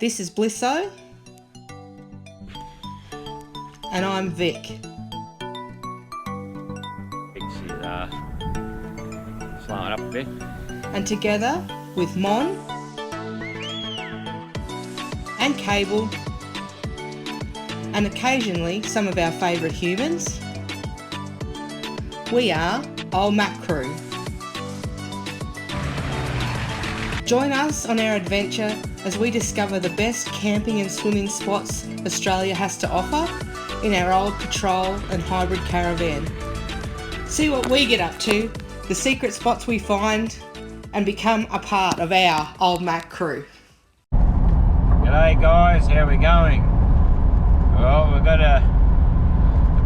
This is Blisso. And I'm Vic. She's slowing up a bit. And together with Mon and Cable and occasionally some of our favourite humans, we are Old Mac Crew. Join us on our adventure as we discover the best camping and swimming spots Australia has to offer in our old patrol and hybrid caravan. See what we get up to, the secret spots we find, and become a part of our Old Mac Crew. G'day guys, how we going? Well, we've got a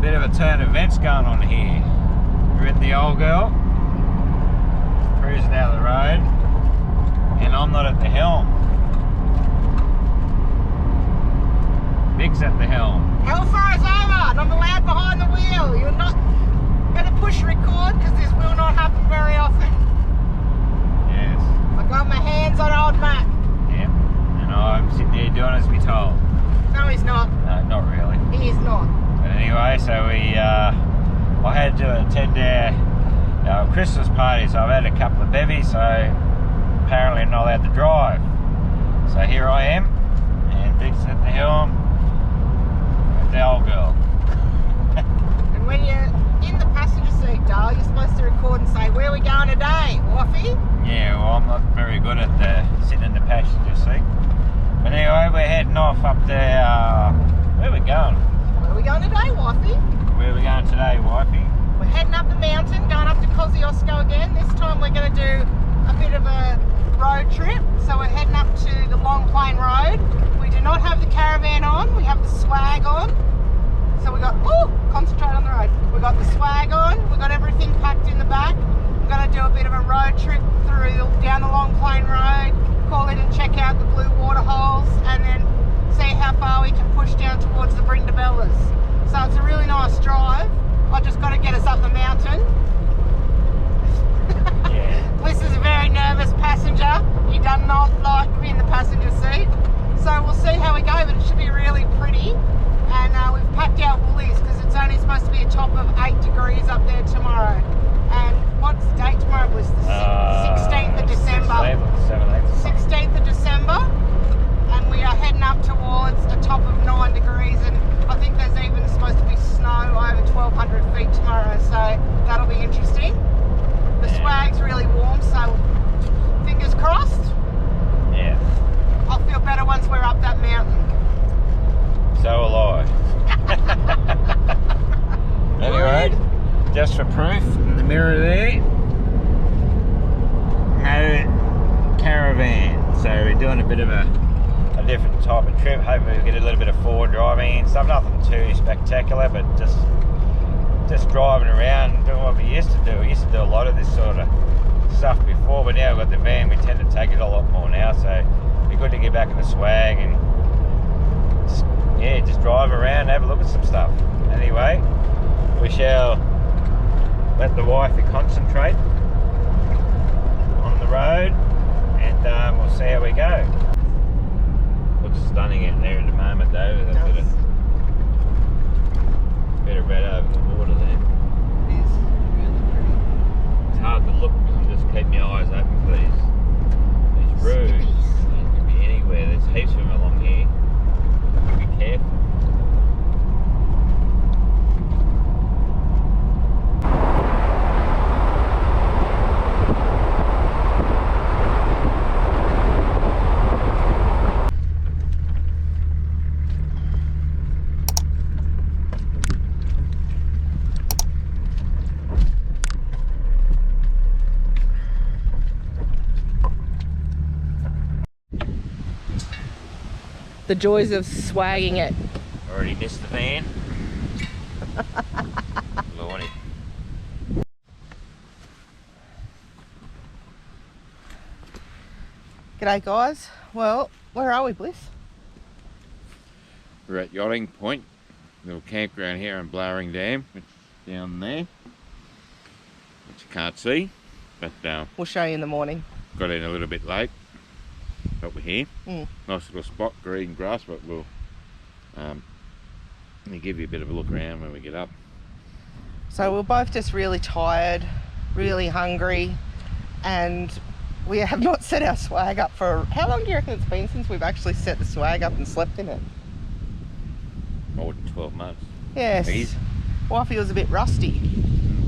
bit of a turn of events going on here. We're at the old girl, cruising down the road, and I'm not at the helm. Vic's at the helm. Hellfire's over and I'm allowed behind the wheel. You're not going to push record because this will not happen very often. Yes. I got my hands on Old Mac. Yep. And I'm sitting here doing as we told. No, he's not. No, not really. He is not. But anyway, so I had to attend our Christmas party, so I've had a couple of bevies, so apparently I'm not allowed to drive. So here I am, and Vic's at the helm with the old girl. And when you're in the passenger seat, Dale, you're supposed to record and say, where are we going today, wifey? Yeah, well, I'm not very good at sitting in the passenger seat. But anyway, we're heading off up there. Where are we going? Where are we going today, wifey? Where are we going today, wifey? We're heading up the mountain, going up to Kosciuszko again. This time we're going to do a bit of a road trip. So we're heading up to the Long Plain Road. We do not have the caravan on, we have the swag on. So we got, concentrate on the road. We got the swag on, we got everything packed in the back. We're going to do a bit of a road trip down the Long Plain Road, call in and check out the blue water holes, and then see how far we can push down towards the Brindabellas. So it's a really nice drive. I just got to get us up the mountain. Yeah. Bliss is a very nervous passenger. He does not like to be in the passenger seat. So we'll see how we go, but it should be really pretty. And we've packed our woolies because it's only supposed to be a top of 8 degrees up there tomorrow. And what's the date tomorrow, Bliss? The 16th of December. 16th of December. And we are heading up towards a top of 9 degrees. And I think there's even supposed to be snow over 1,200 feet tomorrow. So that'll be interesting. The swag's really warm, so fingers crossed. Yeah. I'll feel better once we're up that mountain. So will I. Anyway, just for proof, in the mirror there, no caravan. So we're doing a bit of a different type of trip. Hopefully we'll get a little bit of forward driving and stuff. Nothing too spectacular, but just driving around, doing what we used to do. We used to do a lot of this sort of stuff before, but now we've got the van, we tend to take it a lot more now, so it'd be good to get back in the swag and just drive around and have a look at some stuff. Anyway, we shall let the wifey concentrate on the road, and we'll see how we go. Looks stunning out there at the moment though, with a bit of red over the water there. It is really pretty. It's hard to look, I'm just keeping my eyes open for these roads. It could be anywhere, there's heaps of them along here. Be careful. The joys of swagging it. Already missed the van. Lordy. G'day guys. Well, where are we, Bliss? We're at Yachting Point, little campground here on Blowering Dam, which is down there, which you can't see, but we'll show you in the morning. got in a little bit late. but we're here. Mm. Nice little spot, green grass, but we'll give you a bit of a look around when we get up. So we're both just really tired, really hungry, and we have not set our swag up for... How long do you reckon it's been since we've actually set the swag up and slept in it? More than 12 months. Yes. Easy. Wifey was a bit rusty.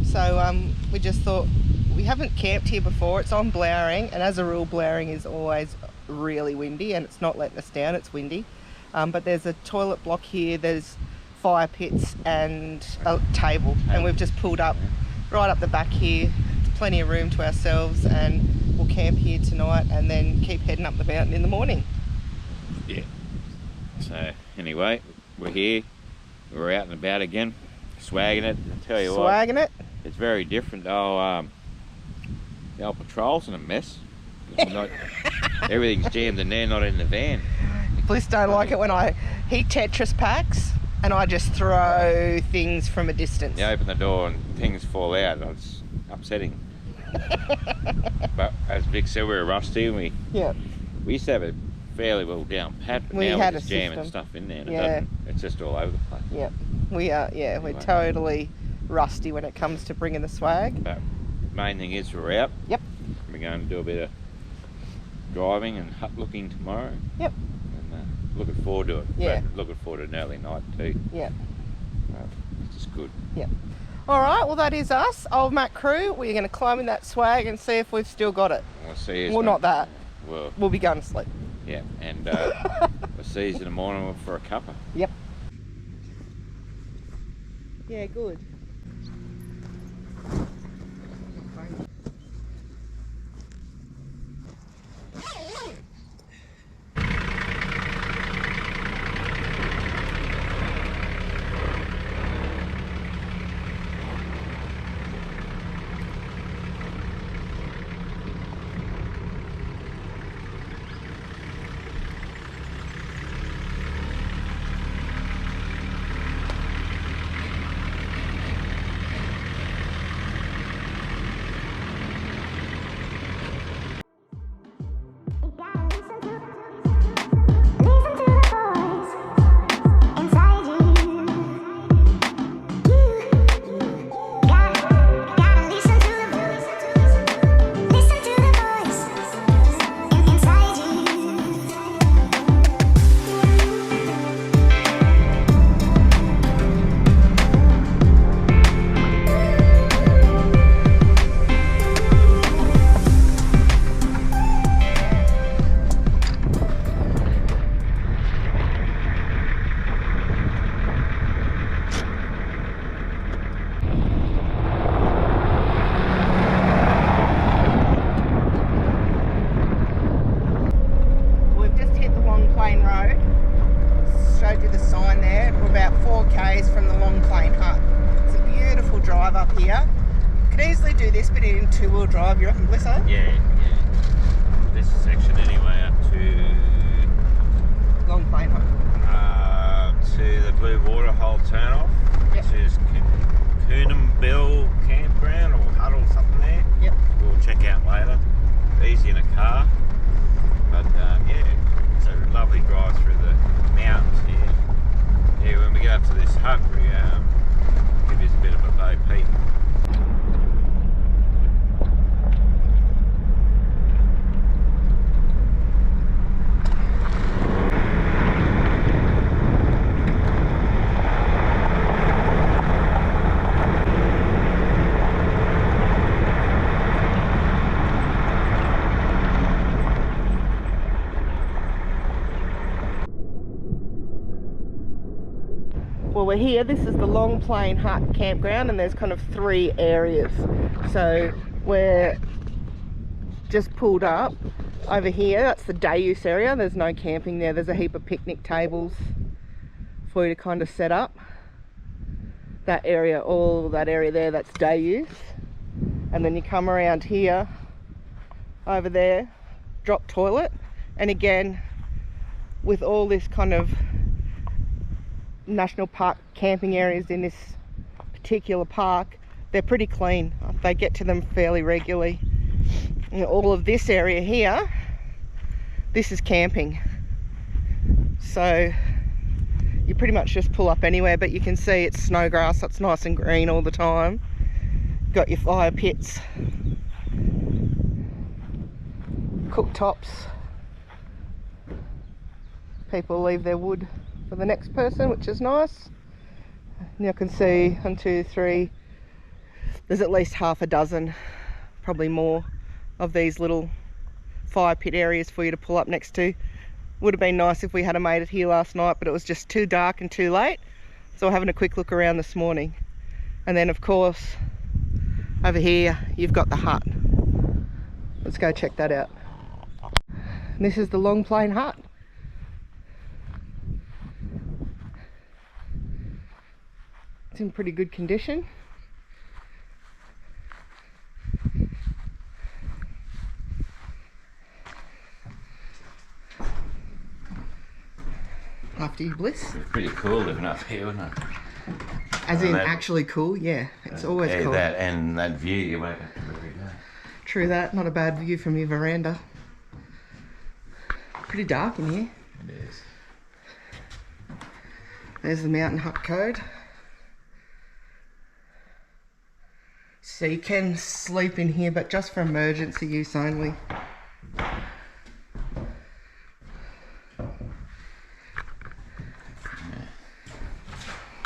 So we just thought, we haven't camped here before. It's on Blowering, and as a rule, Blowering is always really windy, and it's not letting us down, it's windy. But there's a toilet block here, there's fire pits and a table, and we've just pulled up right up the back here. There's plenty of room to ourselves, and we'll camp here tonight and then keep heading up the mountain in the morning. Yeah. So anyway, we're here, we're out and about again, swagging it. I tell you Swagging what, it? it's very different. The old patrol's in a mess. Everything's jammed in there, not in the van. Bliss don't like it when I heat Tetris packs and I just throw things from a distance. You open the door and things fall out. It's upsetting. But as Vic said, we're rusty. We used to have it fairly well down pat, but now we're just jamming stuff in there. And it's just all over the place. Yeah, we are. Yeah, we're totally rusty when it comes to bringing the swag. But the main thing is we're out. Yep. We're going to do a bit of driving and hut looking tomorrow. Yep. And looking forward to it. Yeah. But looking forward to an early night too. Yeah. It's just good. Yeah. All right. Well, that is us, Old Mac crew. We're going to climb in that swag and see if we've still got it. We'll see you. Well, not that. We'll be going to sleep. Yeah, and we'll see you in the morning for a cuppa. Yep. Yeah, good. Two-wheel drive, you reckon, Blisso? Yeah. This section anyway, up to Long Plain Hut. To the Blue Water Hole turnoff, which is Coonham Bill Campground or hut or something there. Yep. We'll check out later. Easy in a car, but it's a lovely drive through the mountains here. Yeah, when we get up to this hut, we give you a bit of a low peak. Well, we're here. This is the Long Plain Hut campground, and there's kind of 3 areas. So we're just pulled up over here. That's the day use area. There's no camping there. There's a heap of picnic tables for you to kind of set up. That area, all that area there, that's day use. And then you come around here, over there, drop toilet. And again, with all this kind of national park camping areas in this particular park, they're pretty clean. They get to them fairly regularly. And all of this area here, this is camping. So you pretty much just pull up anywhere, but you can see it's snow grass, so it's nice and green all the time. Got your fire pits, cooktops. People leave their wood for the next person, which is nice. And you can see 1, 2, 3, there's at least half a dozen, probably more, of these little fire pit areas for you to pull up next to. Would have been nice if we had made it here last night, but it was just too dark and too late. So we're having a quick look around this morning. And then of course, over here, you've got the hut. Let's go check that out. And this is the Long Plain hut. It's in pretty good condition. After you, Bliss. It's pretty cool living up here, wouldn't it? As in actually cool, yeah. It's always cool. That and that view you wake up to every day. True that, not a bad view from your veranda. Pretty dark in here. It is. There's the mountain hut code. So you can sleep in here, but just for emergency use only.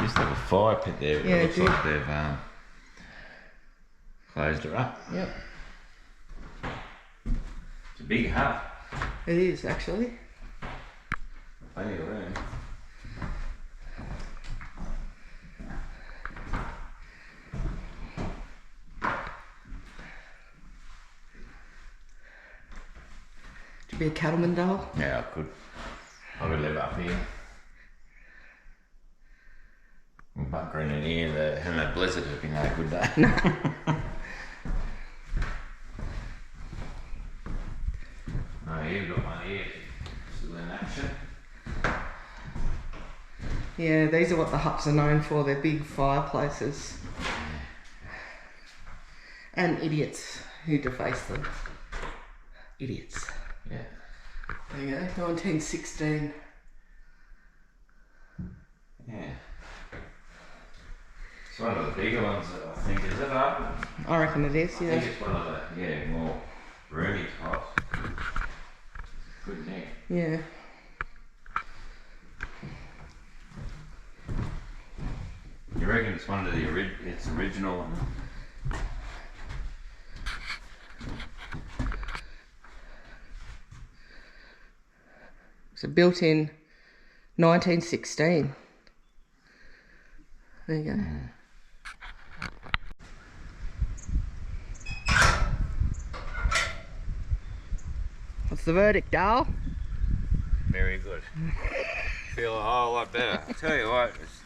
Used to have a fire pit there, but Yeah, it looks it did. like they've closed her up. Yep. It's a big hut. It is actually. Plenty of room. To be a cattleman doll. Yeah, I could live up here. Bunkering in here in the blizzard would be no good day. Oh, you've got one here. Still in action. Yeah, these are what the huts are known for. They're big fireplaces. And idiots who deface them. Idiots. Yeah. There you go, 1916. Yeah. It's one of the bigger ones, I think, is it up? I reckon it is, I yeah. think it's one of the, more roomy types. Good neck. Yeah. You reckon it's one of the it's original one? So built in 1916. There you go. What's the verdict, Dal? Very good. Feel a whole lot better. I tell you what, it's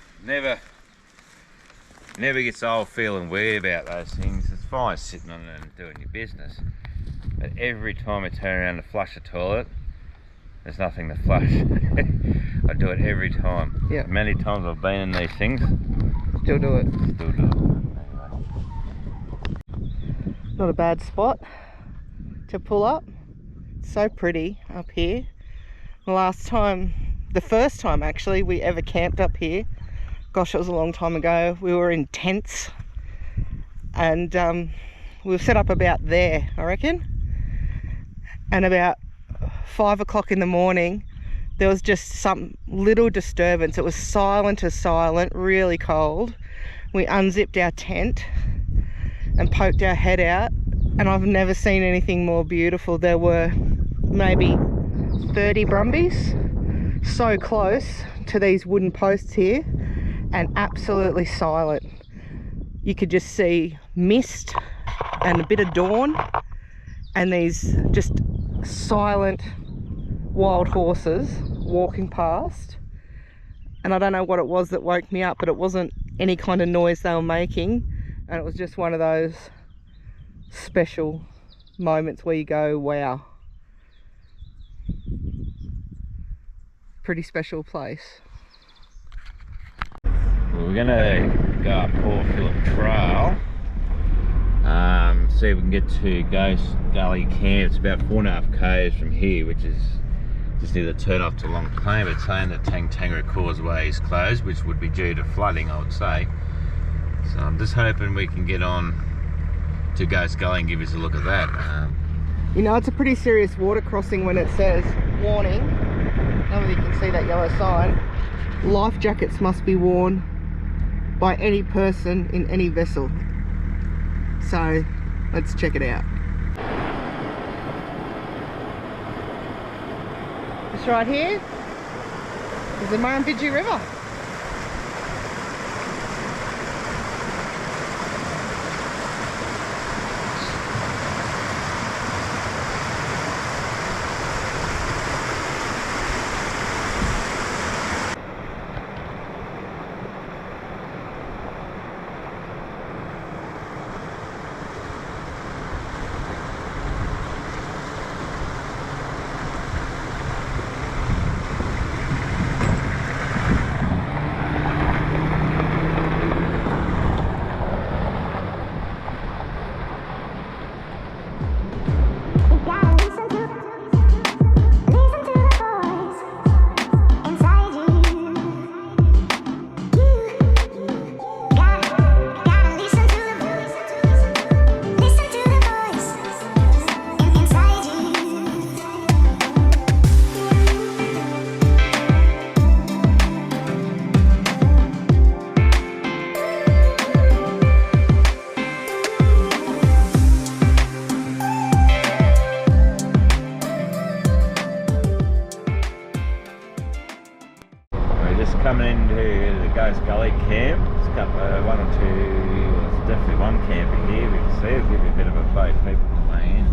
never gets old feeling weird about those things. It's fine sitting on it and doing your business, but every time I turn around to flush the toilet, there's nothing to flush. I do it every time. Yeah. Many times I've been in these things. Still do it. Still do it. Anyway. Not a bad spot to pull up. It's so pretty up here. The first time actually we ever camped up here, gosh, it was a long time ago, we were in tents and we were set up about there, I reckon. And about 5 o'clock in the morning, there was just some little disturbance. It was silent as silent, really cold. We unzipped our tent and poked our head out, and I've never seen anything more beautiful. There were maybe 30 brumbies so close to these wooden posts here, and absolutely silent. You could just see mist and a bit of dawn and these just silent wild horses walking past. And I don't know what it was that woke me up, but it wasn't any kind of noise they were making, and it was just one of those special moments where you go, wow. Pretty special place. Well, we're gonna go up Port Phillip Trail, see if we can get to Ghost Gully Camp. It's about 4.5 k's from here, which is Just need to turn off to Long Plain, but it's saying that Tangra Causeway is closed, which would be due to flooding, I would say. So I'm just hoping we can get on to Ghost Gully and give us a look at that. You know, it's a pretty serious water crossing when it says warning. Nobody can see that yellow sign. Life jackets must be worn by any person in any vessel. So let's check it out. This right here is the Murrumbidgee River. Coming into the Ghost Gully camp. It's got one or two, it's definitely one camper here. We can see it'll give you a bit of a boat people can lay in.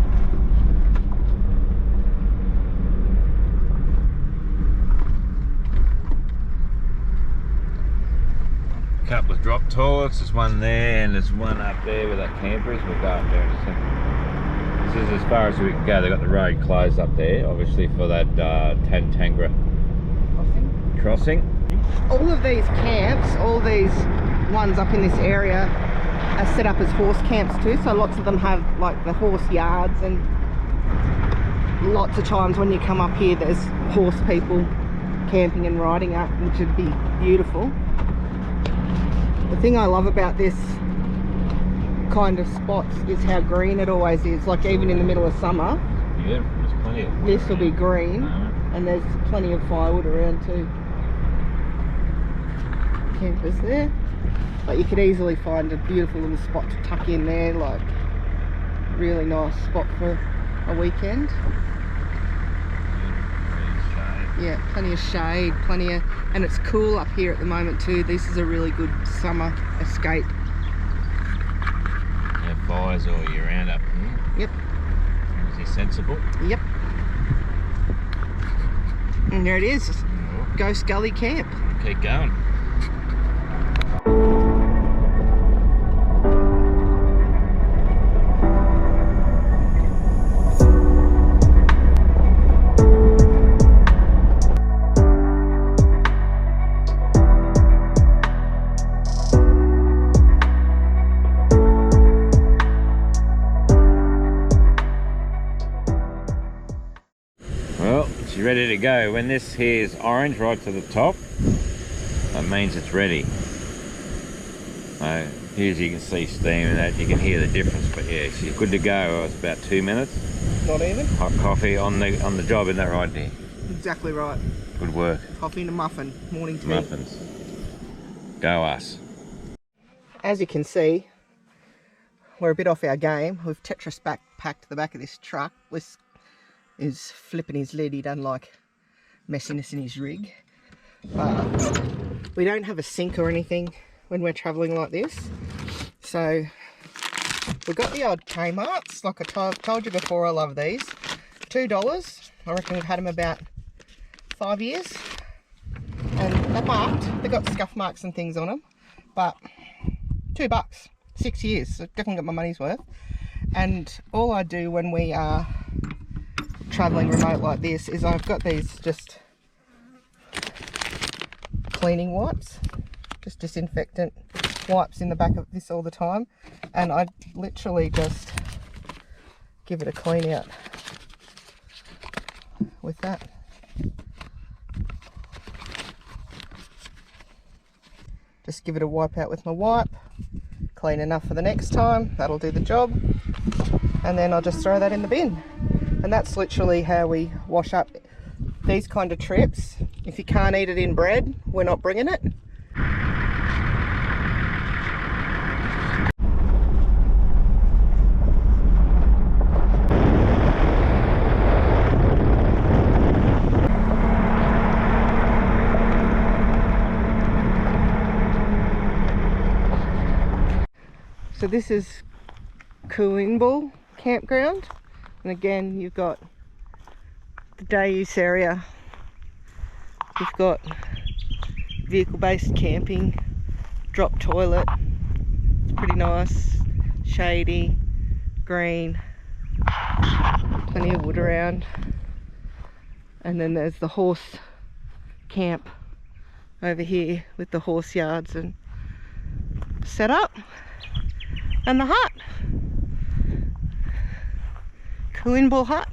A couple of drop toilets, there's one there and there's one up there where that camper is. We'll go up there in a second. This is as far as we can go. They've got the road closed up there, obviously for that Tangra crossing. All of these camps, all these ones up in this area are set up as horse camps too, so lots of them have like the horse yards, and lots of times when you come up here there's horse people camping and riding up, which would be beautiful. The thing I love about this kind of spots is how green it always is, like even in the middle of summer. Yeah, there's plenty of wood. This will be green, and there's plenty of firewood around too. Campers there, but you could easily find a beautiful little spot to tuck in there, like really nice spot for a weekend. Yeah, plenty of shade, plenty of, and it's cool up here at the moment too. This is a really good summer escape. Yeah, fires all year round up here. Yep. Is he sensible? Yep. And there it is, Ghost Gully Camp. Keep going. Well, she's ready to go. When this here is orange right to the top, that means it's ready. So here you can see steam and that, you can hear the difference, but yeah, she's good to go. It's about 2 minutes. Not even. Hot coffee on the job, isn't that right, dear? Exactly right. Good work. Coffee and a muffin, morning tea. Muffins. Go us. As you can see, we're a bit off our game. We've Tetris packed the back of this truck. This is flipping his lid. He doesn't like messiness in his rig. We don't have a sink or anything when we're travelling like this. So we've got the odd Kmarts. Like I told you before, I love these. $2. I reckon we've had them about 5 years. And they're marked. They've got scuff marks and things on them. But $2, 6 years. So definitely got my money's worth. And all I do when we are travelling remote like this is I've got these just cleaning wipes, just disinfectant wipes in the back of this all the time, and I literally just give it a clean out with that. Just give it a wipe out with my wipe. Clean enough for the next time. That'll do the job. And then I'll just throw that in the bin. And that's literally how we wash up these kind of trips. If you can't eat it in bread, we're not bringing it. So this is Kosciuszko campground, and again you've got the day use area, you've got vehicle based camping, drop toilet, it's pretty nice, shady, green, plenty of wood around, and then there's the horse camp over here with the horse yards and set up. And the hut, Kosciuszko hut.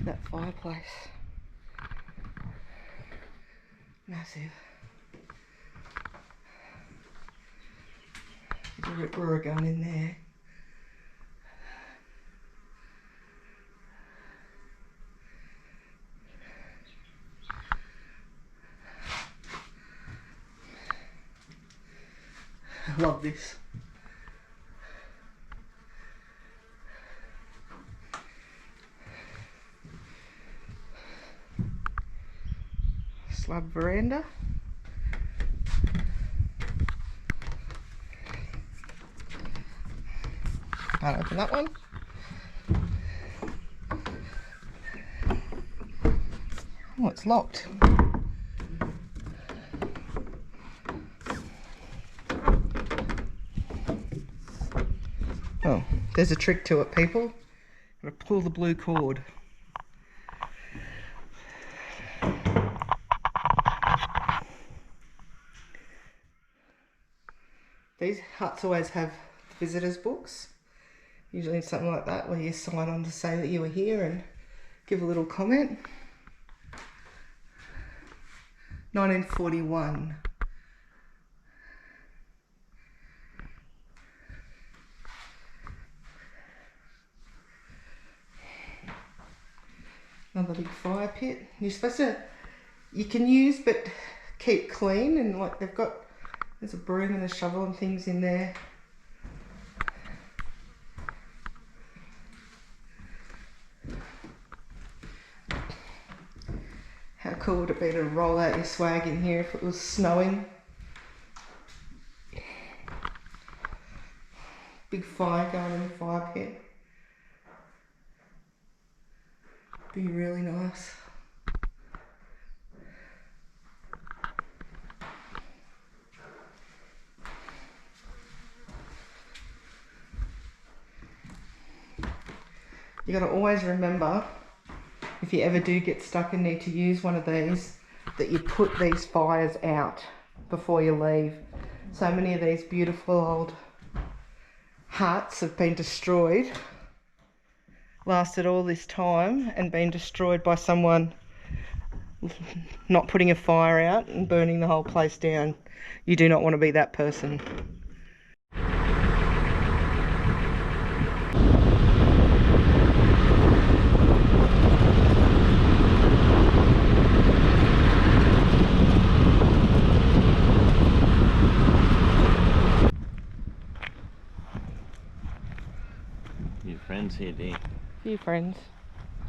That fireplace, massive. There's a brewer gun in there. I love this. Slab veranda. Can't open that one. Oh, it's locked. Oh, there's a trick to it, people. Gotta pull the blue cord. These huts always have visitors books. Usually something like that where you sign on to say that you were here and give a little comment. 1941. Another big fire pit. You're supposed to, you can use but keep clean, and like they've got, there's a broom and a shovel and things in there. How cool would it be to roll out your swag in here if it was snowing? Big fire going in the fire pit. Be really nice. You got to always remember, if you ever do get stuck and need to use one of these, that you put these fires out before you leave. So many of these beautiful old huts have been destroyed, lasted all this time and been destroyed by someone not putting a fire out and burning the whole place down. You do not want to be that person. Friends here, Dee. Few friends.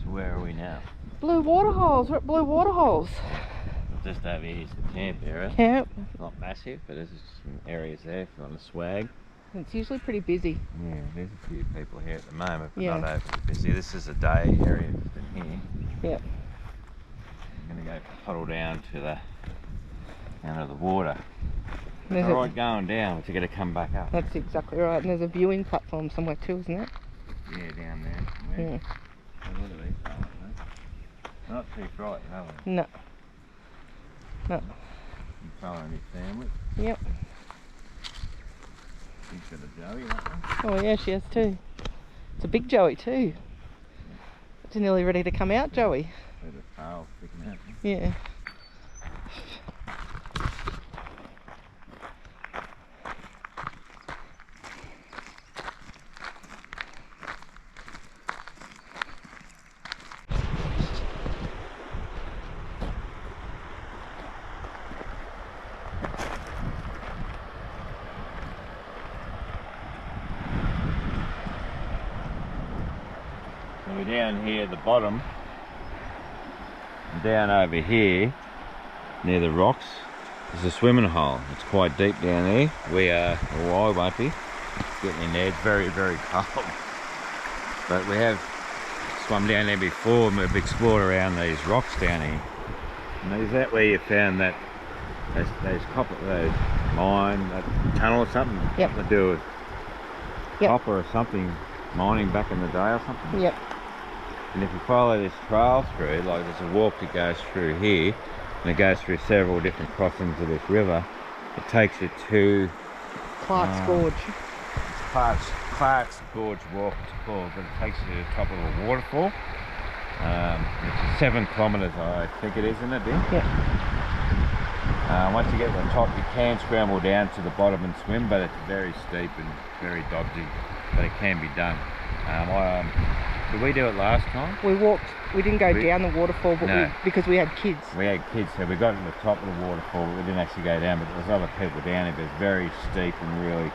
So where are we now? Blue Waterholes. We're at Blue Waterholes. Just over here is the camp area. Camp. Not massive, but there's some areas there if you want to swag. It's usually pretty busy. Yeah, there's a few people here at the moment, but Yeah. not overly busy. This is a day area in here. Yep. I'm going to go puddle down to the water. There's All right, going down, but you got to come back up. That's exactly right. And there's a viewing platform somewhere too, isn't it? Yeah, down there. Yeah. What are these ones, mate? Not too frightened, are we? No. No. You following his family. Yep. She's got a Joey, that one. Oh yeah, she has too. It's a big Joey too. It's nearly ready to come out, Joey. With a tail sticking out. Yeah. So we're down here at the bottom. Down over here, near the rocks, there's a swimming hole. It's quite deep down there. We are, well, I won't be getting in there. It's very, very cold. But we have swum down there before and we've explored around these rocks down here. And is that where you found that those copper, those mine, that tunnel or something? Yep. Something to do with Yep. copper or something, mining back in the day or something? Yep. And if you follow this trail through, like there's a walk that goes through here, and it goes through several different crossings of this river, it takes you to Clark's Gorge. Clark's Gorge walk it's called, but it takes you to the top of a waterfall. It's 7 kilometres, I think it is, isn't it, Ben? Yep. Once you get to the top, you can scramble down to the bottom and swim, but it's very steep and very dodgy, but it can be done. Did we do it last time? We walked. We didn't go down the waterfall, but No. because we had kids. We had kids, so we got to the top of the waterfall, but we didn't actually go down, but there was other people down there, but it's very steep and really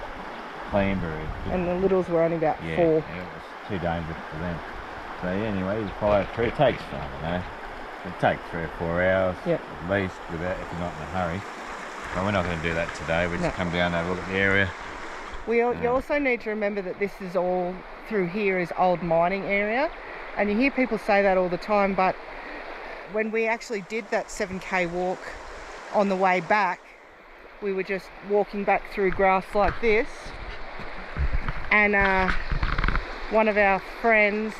clambery. And the littles were only about 4. Yeah, it was too dangerous for them. So yeah, anyway, you follow it through. It takes, I don't know, it takes 3 or 4 hours Yep. at least, without, if you're not in a hurry. But we're not going to do that today. We just come down and have a look at the area. You also need to remember that this is all through here is old mining area, and you hear people say that all the time, but when we actually did that 7k walk on the way back, we were just walking back through grass like this, and one of our friends,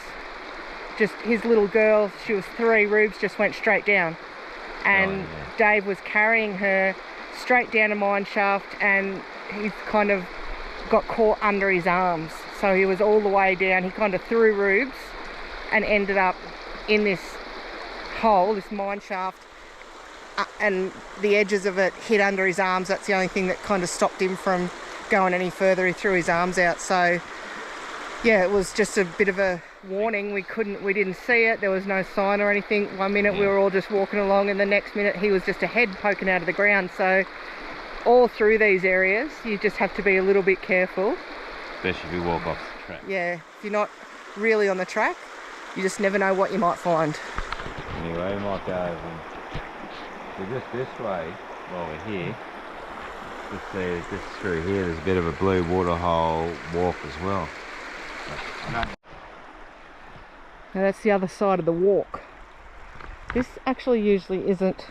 just his little girl, she was 3, Rubes, just went straight down, and Dave was carrying her straight down a mine shaft, and he's kind of got caught under his arms, so he was all the way down. He kind of threw Rubes and ended up in this hole, this mine shaft, and the edges of it hit under his arms. That's the only thing that kind of stopped him from going any further. He threw his arms out. So yeah, it was just a bit of a warning. We didn't see it. There was no sign or anything. One minute we were all just walking along, and the next minute he was just a head poking out of the ground. So all through these areas, you just have to be a little bit careful. Especially if you walk off the track. Yeah, if you're not really on the track, you just never know what you might find. Anyway, we might go over and just this way while we're here. Just through here, there's a bit of a blue waterhole walk as well. Now that's the other side of the walk. This actually usually isn't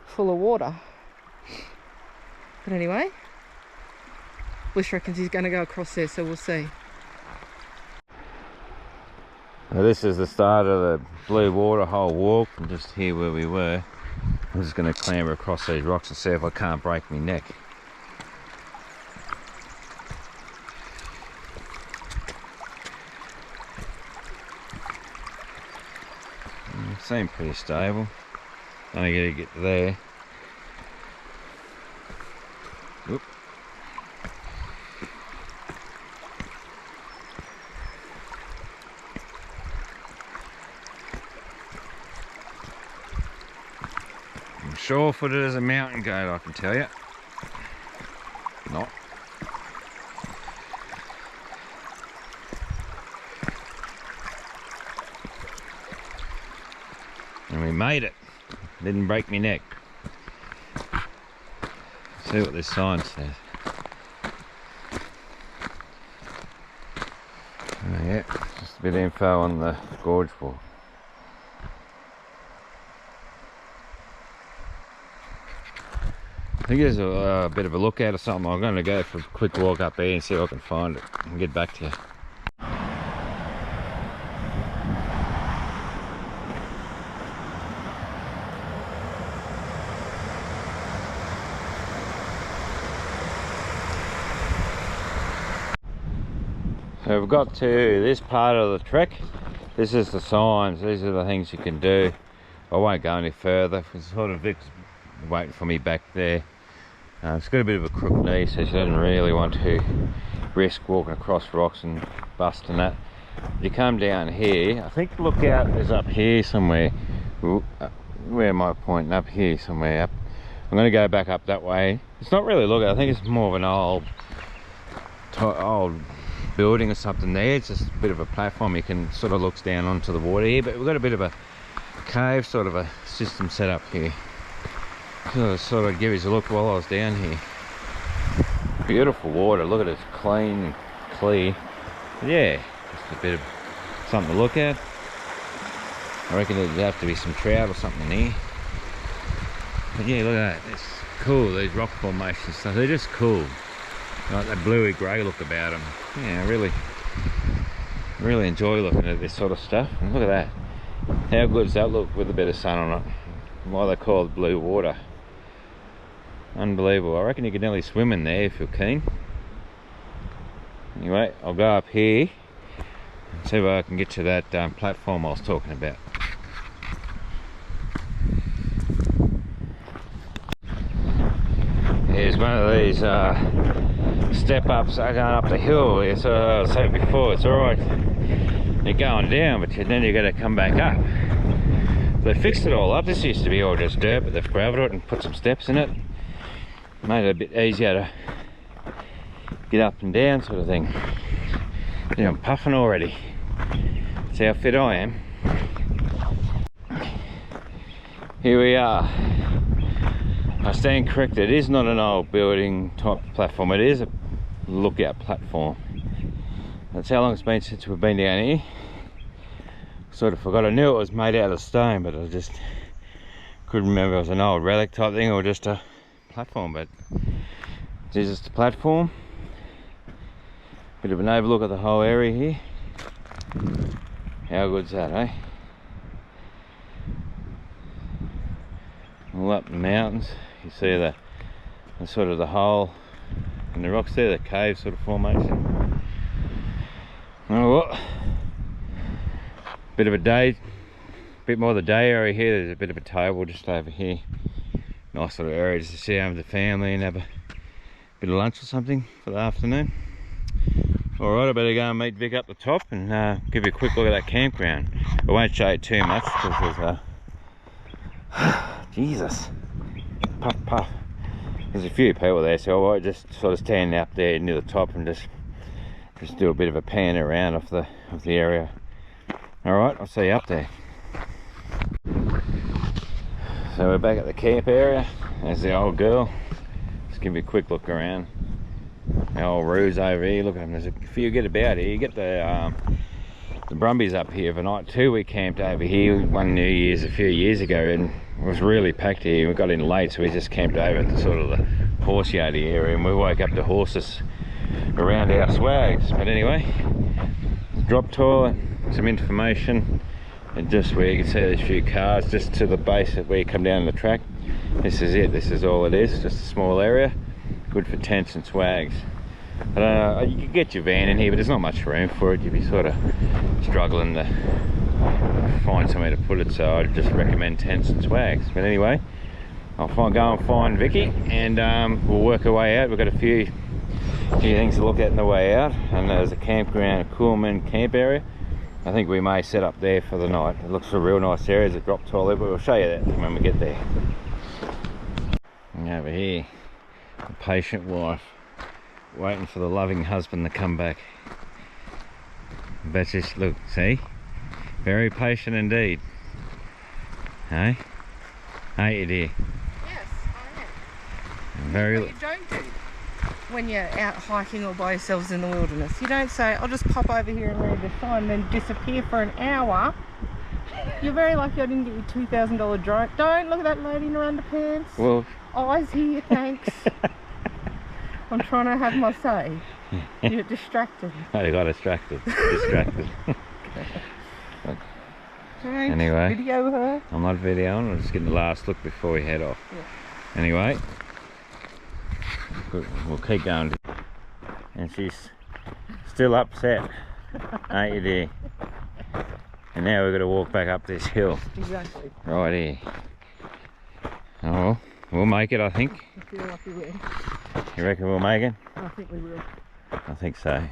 full of water. But anyway, Bush reckons he's going to go across there, so we'll see. Now this is the start of the blue waterhole walk, and just here where we were. I'm just going to clamber across these rocks and see if I can't break my neck. Seem pretty stable. Only got to get to there. Whoop. I'm sure-footed as a mountain goat, I can tell you. Not. And we made it. Didn't break me neck. See what this sign says. Oh yeah, just a bit of info on the gorge walk. I think there's a bit of a lookout or something. I'm going to go for a quick walk up here and see if I can find it and get back to you. So we've got to this part of the trek. This is the signs, these are the things you can do. I won't go any further because sort of Vic's waiting for me back there. It's got a bit of a crook knee, so she doesn't really want to risk walking across rocks and busting that. You come down here, I think the lookout is up here somewhere. Where am I pointing? Up here somewhere. Up. I'm going to go back up that way. It's not really a lookout, I think it's more of an old building or something there. It's just a bit of a platform, you can sort of look down onto the water here, but we've got a bit of a cave sort of a system set up here. Sort of give us a look while I was down here. Beautiful water, look at it, clean and clear. But yeah, just a bit of something to look at. I reckon there'd have to be some trout or something in here. But yeah, look at that, it's cool, these rock formations stuff, they're just cool. Like that bluey grey look about them. Yeah, I really enjoy looking at this sort of stuff. And look at that. How good does that look with a bit of sun on it? Why they call it blue water. Unbelievable. I reckon you could nearly swim in there if you're keen. Anyway, I'll go up here and see if I can get to that platform I was talking about. Here's one of these step ups going up the hill. As I said before, it's alright, you're going down, but then you got to come back up. They fixed it all up. This used to be all just dirt, but they've gravelled it and put some steps in it. Made it a bit easier to get up and down, sort of thing. Yeah, I'm puffing already. See how fit I am. Here we are. I stand corrected, it is not an old building type platform, it is a lookout platform. That's how long it's been since we've been down here. Sort of forgot, I knew it was made out of stone, but I just couldn't remember if it was an old relic type thing or just a platform. But it is just a platform. Bit of an overlook of the whole area here. How good's that, eh? All up the mountains, you see the sort of the hole in the rocks there, the cave sort of formation. Oh, what? Bit of a day, bit more of the day area here. There's a bit of a table just over here. Nice little area just to sit down with the family and have a bit of lunch or something for the afternoon. Alright, I better go and meet Vic up the top and give you a quick look at that campground. I won't show you too much because there's Jesus, puff puff. There's a few people there, so I might just sort of stand up there near the top and just do a bit of a pan around of the area. Alright, I'll see you up there. So we're back at the camp area. There's the old girl. Just give you a quick look around. The old roos over here, look at them. There's a few get about here. You get the Brumbies up here overnight too. We camped over here one New Year's a few years ago and it was really packed here. We got in late, so we just camped over at the sort of the horse yardy area and we woke up to horses around our swags. But anyway, drop toilet, some information, and just where you can see these few cars just to the base of where you come down the track. This is it, this is all it is, just a small area, good for tents and swags. I don't know, you can get your van in here, but there's not much room for it. You'd be sort of struggling to find somewhere to put it, so I'd just recommend tents and swags. But anyway, I'll go and find Vicky and we'll work our way out. We've got a few things to look at on the way out, and there's a campground, a Coolman camp area. I think we may set up there for the night. It looks a real nice area, there's a drop toilet, but we'll show you that when we get there. And over here, a patient wife waiting for the loving husband to come back. But just look, see? Very patient indeed. Hey? Hey, you dear? Yes, I am. Very. What you don't do when you're out hiking or by yourselves in the wilderness. You don't say, I'll just pop over here and read the sign, then disappear for an hour. You're very lucky I didn't get you $2,000 drone. Don't look at that lady in her underpants. Well, eyes here, thanks. I'm trying to have my say. You're distracted. I got distracted. Right, anyway, video her. I'm not videoing, I'm just getting the last look before we head off. Yeah. Anyway, we'll keep going. And she's still upset, ain't you dear? And now we've got to walk back up this hill. Exactly. Right here. Oh, well, we'll make it, I think. I feel like we will. You reckon we'll make it? I think we will. I think so.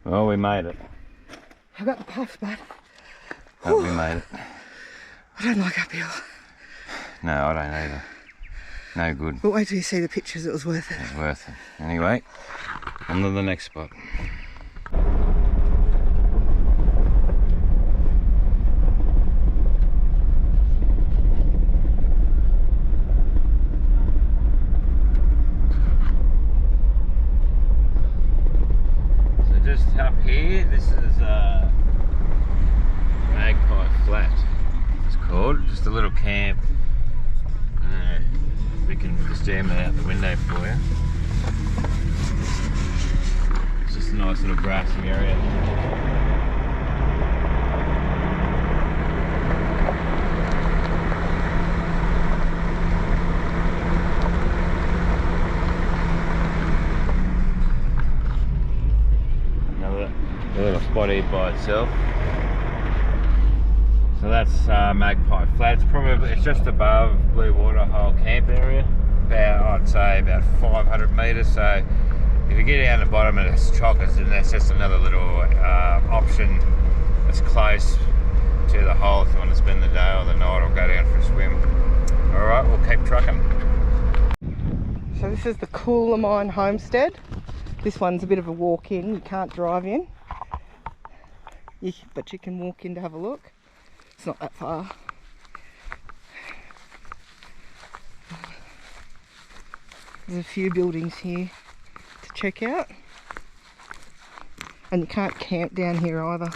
Well, we made it. I got the puffs, bud. Hope we made it. I don't like uphill. No, I don't either. No good. But wait till you see the pictures, it was worth it. It's worth it. Anyway, on to the next spot. So just up here, this is Magpie Flat. It's called. Just a little camp. We can just jam it out the window for you. It's just a nice little grassy area. Another little spot here by itself. So that's Magpie Flat. It's just above Blue Water Hole camp area. About, I'd say about 500 metres. So if you get down the bottom and it's chockers, then that's just another little option that's close to the hole if you want to spend the day or the night or go down for a swim. Alright, we'll keep trucking. So this is the Cooler Mine Homestead. This one's a bit of a walk in, you can't drive in. But you can walk in to have a look. It's not that far. There's a few buildings here to check out. And you can't camp down here either.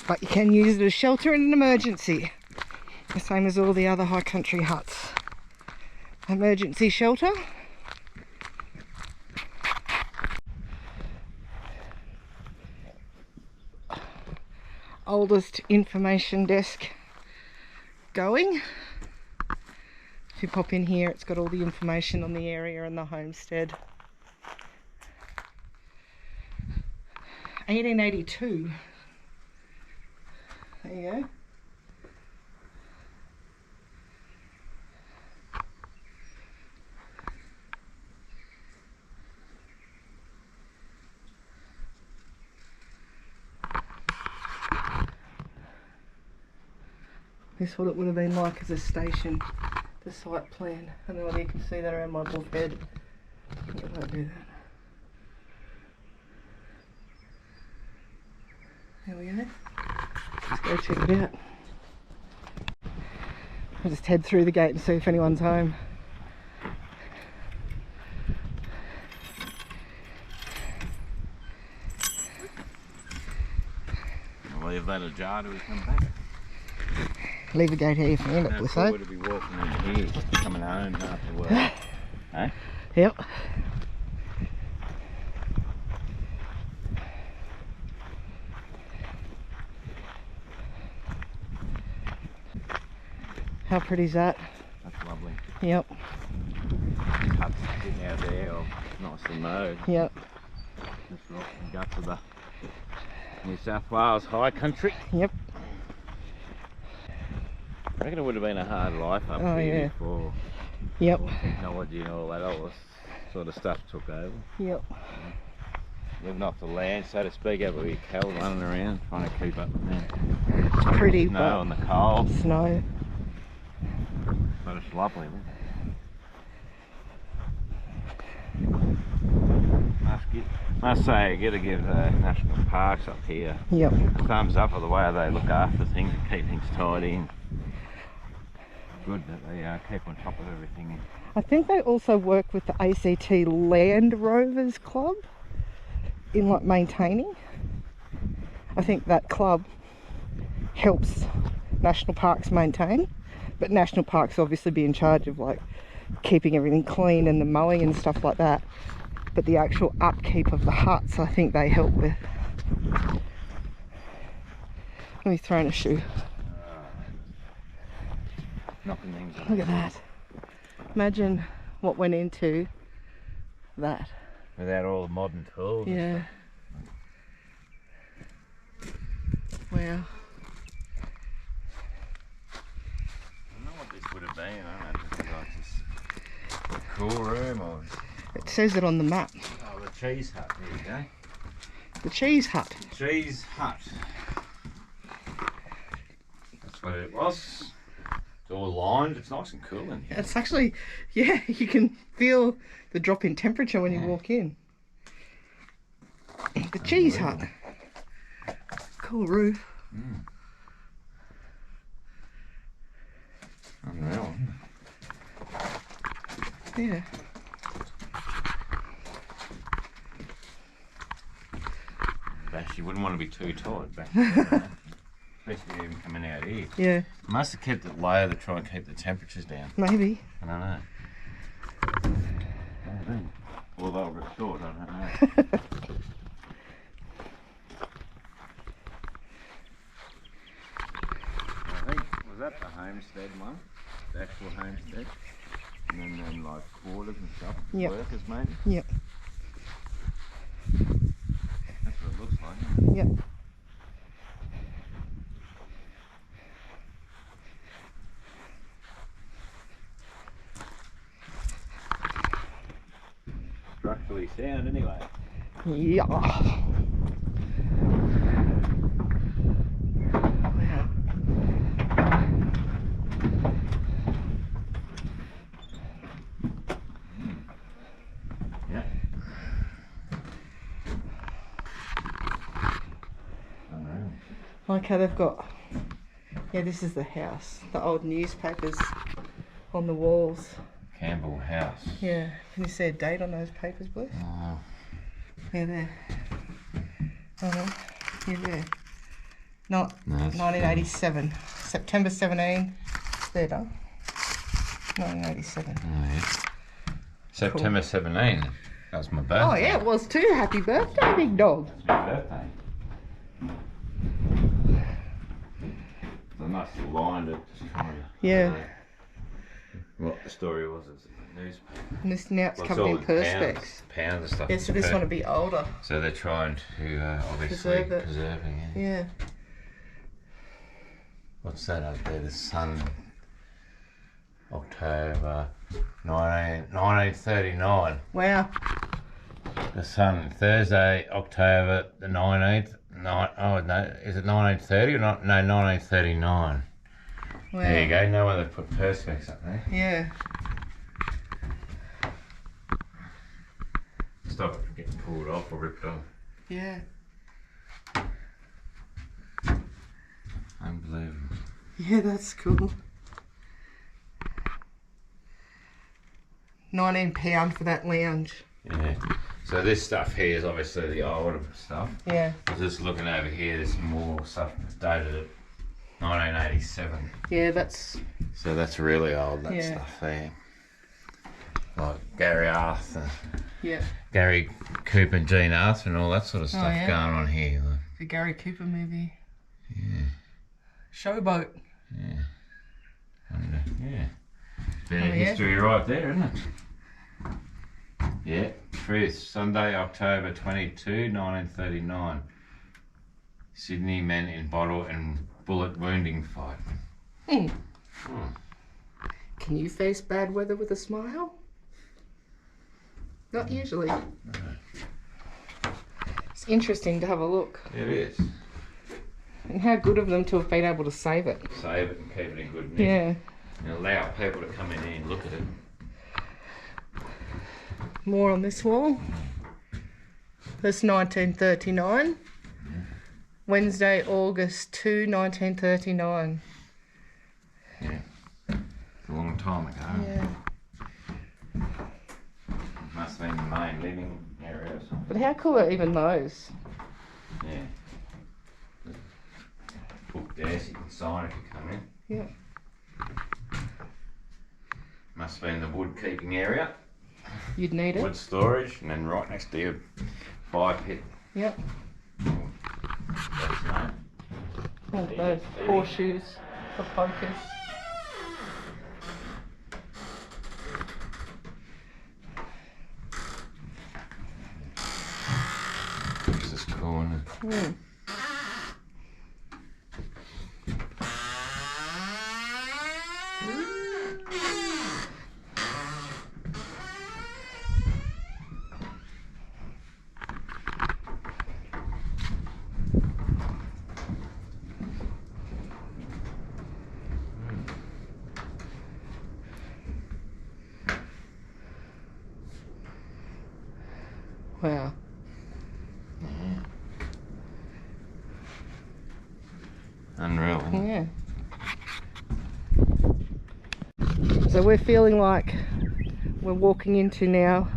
But you can use it as shelter in an emergency. The same as all the other high country huts. Emergency shelter. Oldest information desk going. If you pop in here, it's got all the information on the area and the homestead. 1882. There you go. This is what it would have been like as a station, the site plan. I don't know whether you can see that around my bull head. I won't do that. There we go. Let's go check it out. I'll just head through the gate and see if anyone's home. I'll leave that ajar till we come back. Leave the gate here for a minute, That's Blisso. cool to be walking in here, coming home after work. Eh? Yep. How pretty is that? That's lovely. Yep. Huts sitting out there, or nice and mowed. Yep. Just right in the guts of the New South Wales high country. Yep. I reckon it would have been a hard life up Oh, here yeah. before Yep. all technology and all that other sort of stuff took over. Yep. Living off the land, so to speak, over with your cattle running around, trying to keep up with that. It's pretty, Snow and the cold, but snow. but it's lovely. Isn't it? Must say, I gotta give the national parks up here Yep. a thumbs up for the way they look after things and keep things tidy. And good that they keep on top of everything. I think they also work with the ACT Land Rovers Club in like maintaining. I think that club helps national parks maintain, but national parks obviously be in charge of like keeping everything clean and the mowing and stuff like that. But the actual upkeep of the huts, I think they help with. Let me throw in a shoe. Knocking things on. Look at that. Imagine what went into that. Without all the modern tools. Yeah. Wow. I don't know what this would have been. I don't know if it's like just a cool room or. It says it on the map. Oh, the cheese hut. There you go. The cheese hut. Cheese hut. That's what it was. It's all lined. It's nice and cool in here. It's actually, yeah, you can feel the drop in temperature when you walk in. The cheese hut. Cool roof. Unreal. Yeah. Actually, you wouldn't want to be too tight back there, especially even coming out here. Yeah. Must have kept it low to try and keep the temperatures down. Maybe. I don't know. Or they'll rip short, I don't know. I think, was that the homestead one? The actual homestead? And then like quarters and stuff? Yep. Workers maybe? Yep. That's what it looks like. Isn't it? Yep. Structurally sound anyway. Yeah. Wow. Yeah. Unreal. Like how they've got, yeah, this is the house. The old newspapers on the walls. Campbell House. Yeah. Can you see a date on those papers, please? Oh. Yeah, there. Yeah, there. Not No, that's 1987. September 17. There, done. 1987. Oh, yeah. September 17. That was my birthday. Oh, yeah, it was too. Happy birthday, big dog. It's my birthday. They must have lined it just trying to. Yeah. What the story was in the newspaper. And this now it's Well, covered in all perspex. pounds and stuff. Yeah, so this one will be older. So they're trying to obviously Preserve it. preserving it. Yeah. What's that up there? The sun. October 1939. Wow. The sun. Thursday, October the 19th. Oh no, is it 1930 or not? No, 1939. Wow. There you go. No one they've put perspex up there. Yeah. Stop it from getting pulled off or ripped off. Yeah. Unbelievable. Yeah, that's cool. £19 for that lounge. Yeah. So this stuff here is obviously the older stuff. Yeah. Just looking over here, there's more stuff dated at 1987. Yeah, that's. So that's really old, that Yeah. stuff there. Like Gary Arthur, Yeah. Gary Cooper and Gene Arthur and all that sort of stuff yeah. going on here. Like, The Gary Cooper movie. yeah, Showboat. yeah. And, yeah. Bit Oh, of yeah. history right there, isn't it? Yeah, truth. Sunday, October 22, 1939. Sydney men in bottle and bullet wounding fight. Hmm. Can you face bad weather with a smile? Not usually. It's interesting to have a look. It is. And how good of them to have been able to save it. Save it and keep it in good nick. Yeah. And allow people to come in here and look at it. More on this wall. That's 1939. Wednesday, August 2, 1939. Yeah. It's a long time ago. Yeah. Must have been the main living area or something. But how cool are even those? Yeah. Book there so you can sign if you come in. Yeah. Must have been the wood keeping area. You'd need it. Wood storage, and then right next to your fire pit. Yep. That's no. Oh, those horseshoes for pokers. This is cool, isn't it? Wow. Unreal. Yeah. So we're feeling like we're walking into now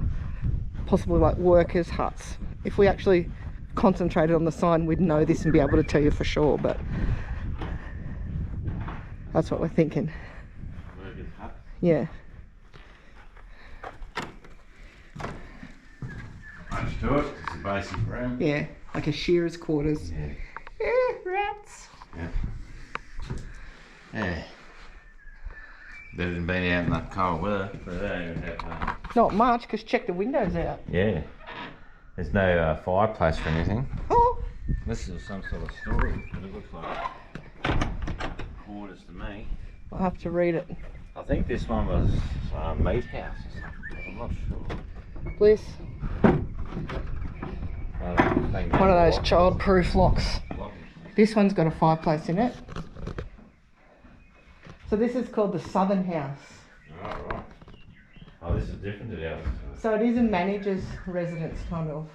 possibly like workers' huts. If we actually concentrated on the sign, we'd know this and be able to tell you for sure, but that's what we're thinking. Workers' hut. Yeah. Much to it. It's a basic room. Yeah, like a shearer's quarters. Yeah. Rats. Yeah. Yeah. Better than being out in that cold weather. But they don't even have, Not much, because check the windows out. yeah. There's no fireplace or anything. Oh! This is some sort of storage, but it looks like quarters to me. I'll have to read it. I think this one was meat house or something. I'm not sure. Bliss. One One of those child-proof locks. This one's got a fireplace in it. So this is called the Southern House. Oh, right. Oh, this is different to the others. So it is a manager's residence, kind of.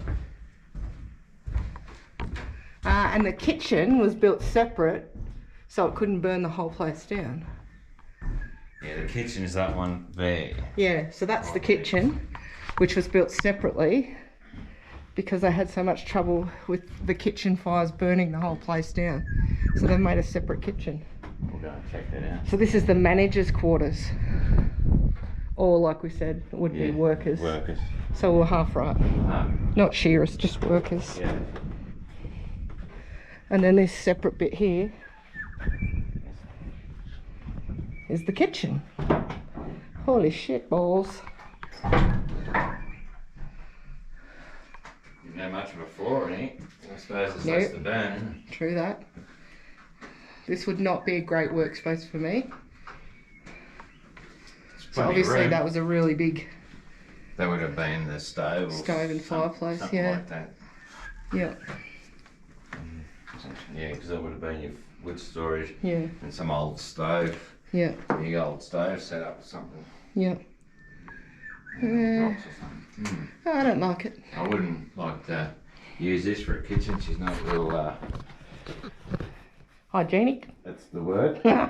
And the kitchen was built separate, so it couldn't burn the whole place down. Yeah, the kitchen is that one there. Yeah, so that's the kitchen, which was built separately because they had so much trouble with the kitchen fires burning the whole place down. So they made a separate kitchen. We'll go and check that out. So this is the manager's quarters. Or like we said, it would be workers. Workers. So we're half right. Not shearers, just workers. Yeah. And then this separate bit here is the kitchen. Holy shit balls. Didn't have much of a floor in it. I suppose it's Nope. less to burn. True that. This would not be a great workspace for me. So obviously that was a really big That would have been the stove. Or stove and fireplace, something yeah. like that. Yeah, Yeah, because that would have been your wood storage yeah, and some old stove. yeah, Big old stove set up or something. yeah. Rocks or something. I don't like it. I wouldn't like to use this for a kitchen. She's not real. Hygienic. That's the word. Yeah,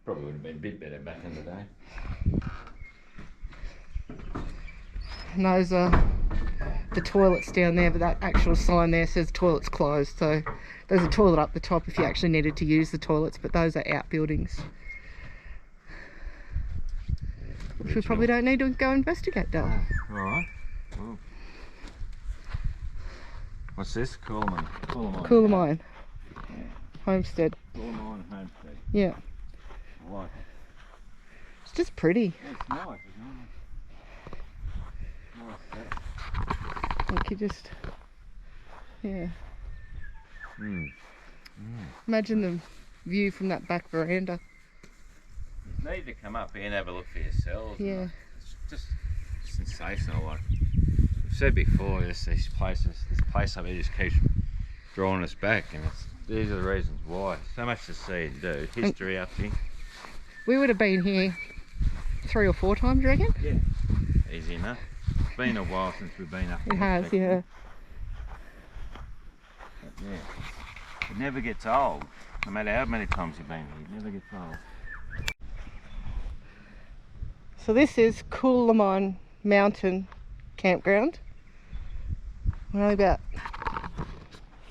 probably would have been a bit better back in the day. And those are the toilets down there, but that actual sign there says toilets closed. So there's a toilet up the top if you actually needed to use the toilets, but those are outbuildings. Which we probably don't need to go investigate, though. Alright. Well. What's this? Coolman. Coolamine. Homestead. Coolmine homestead. Yeah. I like it. It's just pretty. It's nice, isn't it? Nice setup. Like you just, yeah. Mm. Imagine the view from that back veranda. You need to come up here and have a look for yourselves. Yeah. It's just sensational. Like I've said before, these places, this place up here just keeps drawing us back, and these are the reasons why. So much to see and do. History up here. We would have been here 3 or 4 times, you reckon? Yeah. Easy enough. It's been a while since we've been up here. It has, yeah. But yeah. It never gets old. No matter how many times you've been here, it never gets old. So this is Coolamine Mountain Campground. We're only about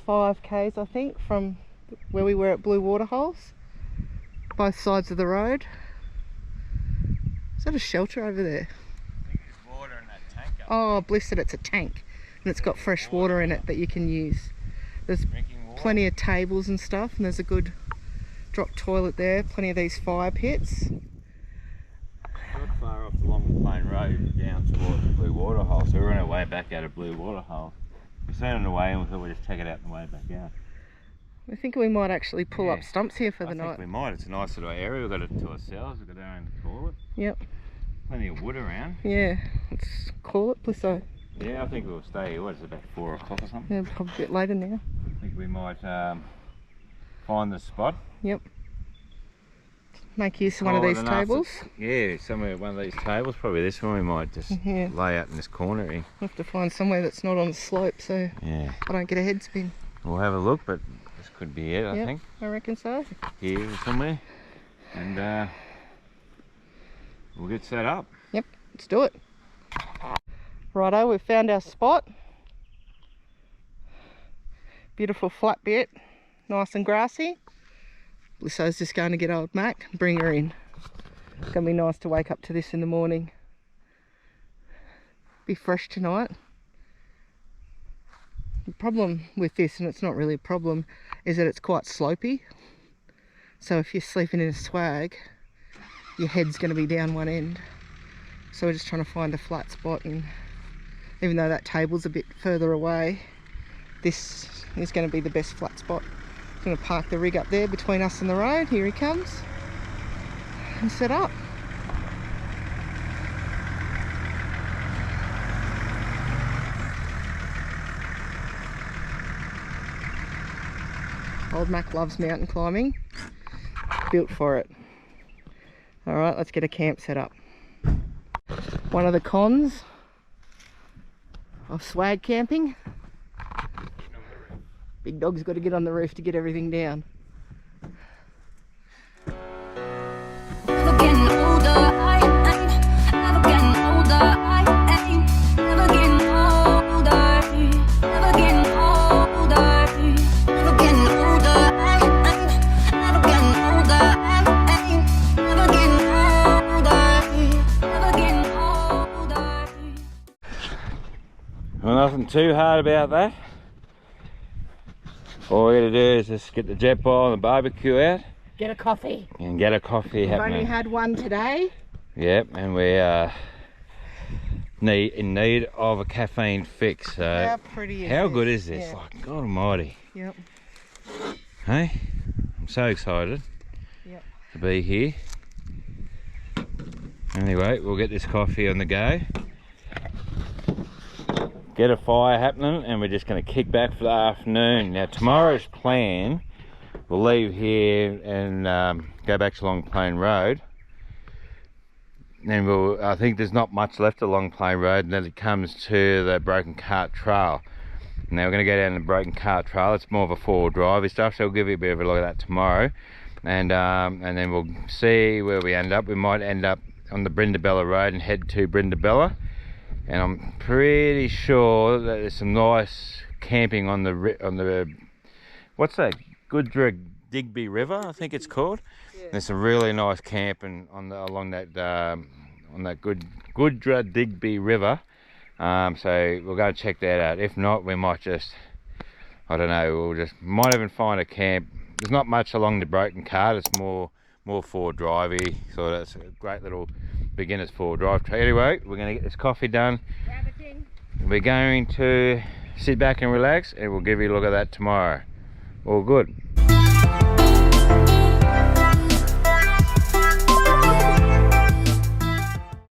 5 k's, I think, from where we were at Blue Waterholes. Both sides of the road. Is that a shelter over there? I think there's water in that tank up Oh, bliss it, it's a tank. And it's got fresh water in it that you can use. There's drinking water. plenty of tables and stuff, and there's a good drop toilet there. Plenty of these fire pits. Not far off the Long Plain Road down towards Blue Waterhole, so we're on our way back out of Blue Waterhole. We seen it on the way and we thought we'd just check it out on the way back out. I think we might actually pull up stumps here for the night. I think we might. It's a nice little area. We've got it to ourselves. We've got our own toilet. Yep. Plenty of wood around. Yeah. Let's call it, Blisso. Yeah, I think we'll stay here. What is it, about 4 o'clock or something? Yeah, probably a bit later now. I think we might find the spot. Yep. Make use of one of these tables. Yeah, somewhere one of these tables. Probably this one. We might just lay out in this corner here. We'll have to find somewhere that's not on the slope, so I don't get a head spin. We'll have a look, but this could be it, I think. I reckon so. Here somewhere. And we'll get set up. Yep, let's do it. Righto, we've found our spot. Beautiful flat bit, nice and grassy. Blisso's just going to get old Mac and bring her in. It's going to be nice to wake up to this in the morning. Be fresh tonight. The problem with this, and it's not really a problem, is that it's quite slopey. So if you're sleeping in a swag, your head's going to be down one end. So we're just trying to find a flat spot, and even though that table's a bit further away, this is going to be the best flat spot. I'm going to park the rig up there between us and the road. Here he comes. And set up. Old Mac loves mountain climbing. Built for it. Alright, let's get a camp set up. One of the cons of swag camping. Big dog's got to get on the roof to get everything down. Well, nothing too hard about that. All we gotta do is just get the jet boil and the barbecue out. Get a coffee. And get a coffee happening. We've only had one today. Yep, and we are in need of a caffeine fix. So how pretty is how this? good is this? Yeah. Like, God almighty. Yep. Hey, I'm so excited to be here. Anyway, we'll get this coffee on the go. Get a fire happening, and we're just going to kick back for the afternoon. Now tomorrow's plan, we'll leave here and go back to Long Plain Road. Then I think there's not much left of Long Plain Road, and then it comes to the Broken Cart Trail. Now we're going to go down the Broken Cart Trail. It's more of a four-wheel drivey stuff, so we'll give you a bit of a look at that tomorrow. And then we'll see where we end up. We might end up on the Brindabella Road and head to Brindabella. And I'm pretty sure that there's some nice camping on the what's that? Goodra Digby River, I think it's called. Yeah. There's some really nice camping along that Goodra Digby River. So we'll go check that out. If not, we might just, I don't know, might even find a camp. There's not much along the Broken Cart. It's more four drivey, so that's a great little beginner's four drive. Anyway, we're going to get this coffee done. We're going to sit back and relax, and we'll give you a look at that tomorrow. All good.